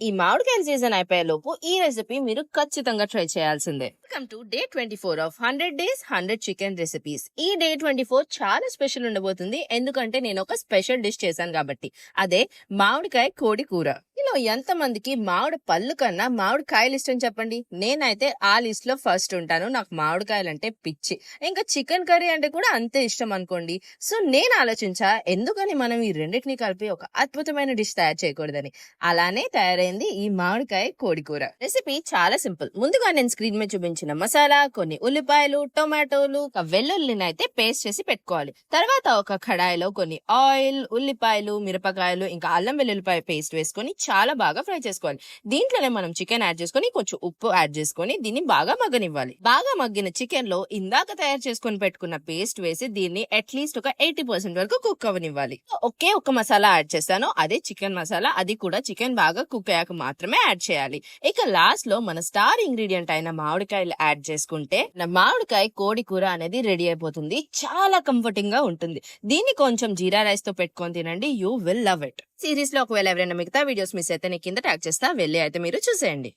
ఈ మామిడికాయల సీజన్ అయిపోయే లోపు ఈ రెసిపీ మీరు ఖచ్చితంగా ట్రై చేయాల్సిందే. Welcome to day 24 of 100 days 100 chicken recipes. ఈ డే 24 చాలా స్పెషల్ ఉండబోతుంది, ఎందుకంటే నేను ఒక స్పెషల్ డిష్ చేశాను కాబట్టి. అదే మామిడికాయ కోడి కూర. ఇలా ఎంత మందికి మామిడి పళ్ళు కన్నా మామిడికాయలు ఇష్టం చెప్పండి? నేనైతే ఆ లిస్ట్ లో ఫస్ట్ ఉంటాను. నాకు మామిడికాయలు అంటే పిచ్చి. ఇంకా చికెన్ కర్రీ అంటే కూడా అంతే ఇష్టం అనుకోండి. సో నేను ఆలోచించా, ఎందుకని మనం ఈ రెండింటిని కలిపి ఒక అద్భుతమైన డిష్ తయారు చేయకూడదని. అలానే తయారైంది ఈ మామిడికాయ కోడి కూర. రెసిపీ చాలా సింపుల్. ముందుగా నేను స్క్రీన్ మీద చూపించిన మసాలా, కొన్ని ఉల్లిపాయలు, టొమాటోలు, వెల్లుల్లిని అయితే పేస్ట్ చేసి పెట్టుకోవాలి. తర్వాత ఒక కడాయిలో కొన్ని ఆయిల్, ఉల్లిపాయలు, మిరపకాయలు, ఇంకా అల్లం వెల్లుల్లిపాయ పేస్ట్ వేసుకొని చాలా బాగా ఫ్రై చేసుకోవాలి. దీంట్లోనే మనం చికెన్ యాడ్ చేసుకొని కొంచెం ఉప్పు యాడ్ చేసుకొని దీన్ని బాగా మగ్గనివ్వాలి. బాగా మగ్గిన చికెన్ లో ఇందాక తయారు చేసుకొని పెట్టుకున్న పేస్ట్ వేసి దీన్ని అట్లీస్ట్ ఒక 80% వరకు కుక్ అవనివ్వాలి. ఒకే ఒక మసాలా యాడ్ చేస్తాను, అదే చికెన్ మసాలా. అది కూడా చికెన్ బాగా కుక్ అయ్యాక మాత్రమే యాడ్ చేయాలి. ఇక లాస్ట్ లో మన స్టార్ ఇంగ్రీడియంట్ అయిన మామిడికాయలు యాడ్ చేసుకుంటే మామిడికాయ కోడి కూర అనేది రెడీ అయిపోతుంది. చాలా కంఫర్టింగ్ గా ఉంటుంది. దీన్ని కొంచెం జీరా రైస్ తో పెట్టుకొని తినండి, you will love it. Series లో ఒకవేళ ఎవరైనా మిగతా వీడియోస్ మిస్ అయితే కింద ట్యాగ్ చేస్తా, వెళ్ళి అయితే మీరు చూసేయండి.